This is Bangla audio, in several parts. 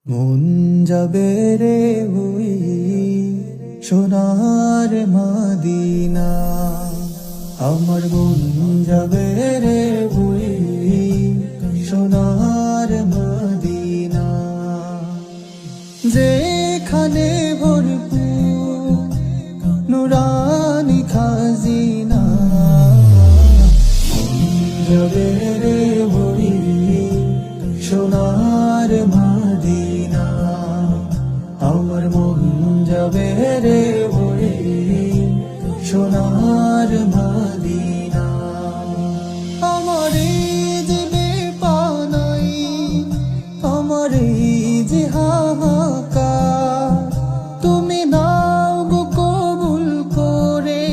মন যাবে রে ওই সোনার মদিনা, আমার মন যাবে রে ওই সোনার মদিনা, যেখানে ভরপুর নুরানি খাজিনা। মন যাবে রে ওই সোনার মদিনা, আমার মন যাবে রে ওই সোনার মদিনা। আমার যে বেপানাই, আমার যে হাহাকার, তুমি নাও গো কবুল করে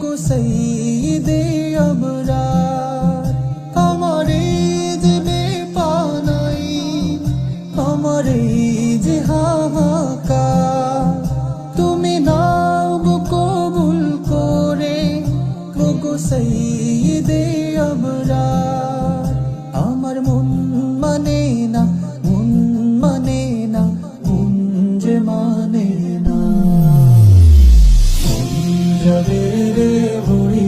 গো সাইয়্যিদে আবরার। আমার যে বেপানাই, আমার যে হাহাকার, তুমি নাও গো কবুল করে গো সাইয়্যিদে আবরার। আমার মন মানে না, মন মানে না, মন যে মানে না। মন যাবে রে ওই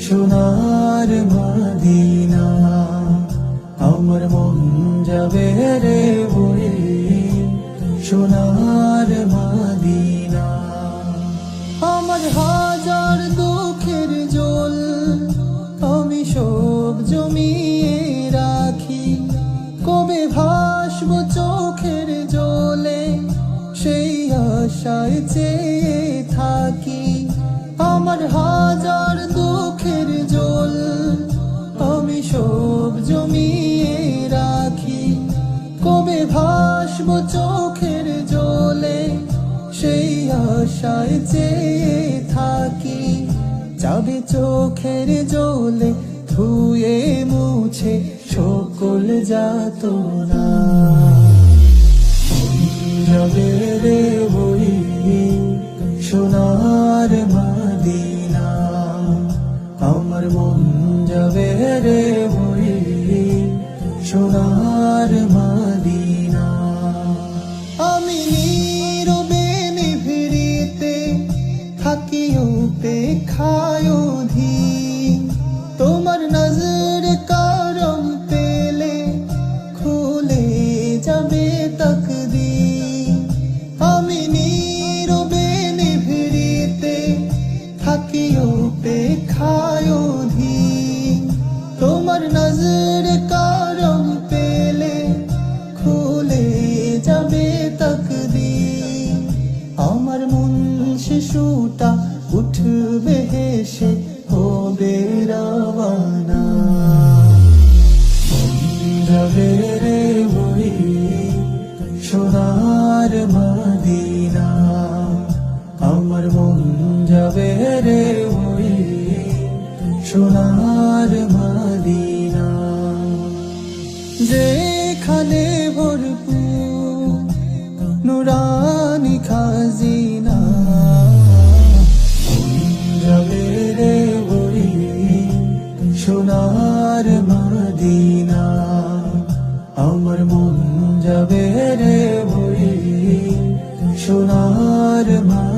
সোনার মদিনা, আমার মন যাবে রে ওই সোনার মদিনা। আমার হাজার দুঃখের জল আমি সব জমিয়ে রাখি, কবে ভাসব চোখের জলে সেই আশায় চেয়ে থাকি। আমার হাজার দুঃখের জল আমি সব জমিয়ে রাখি, কবে ভাসব চোখের জলে সেই আশায় চেয়ে থাকি। যাবে চোখের জলে ধুয়ে মুছে সকল যাতনা, যাবে রে ওই সোনার মদিনা, আমার মন যাবে রে ওই সোনার মদিনা। আমি নীরবে নিভৃতে থাকি উপেক্ষায় অধীন, তোমার নজর করম পেলে খুলে যাবে তকদীর। আমি নীরবে নিভৃতে থাকি উপেক্ষায় অধীন, তোমার নজর করম পেলে খুলে যাবে তকদীর। আমার মন শিশুটা উঠবে হেসে হবে রওয়ানা, মন যাবে রে ওই সোনার মদিনা, আমার মন যাবে রে ওই সোনার মদিনা, যেখানে ভরপুর নুরানি খাজিনা। মন যাবে রে ওই সোনার মদিনা, আমার মন যাবে রে ওই সোনার মদিনা।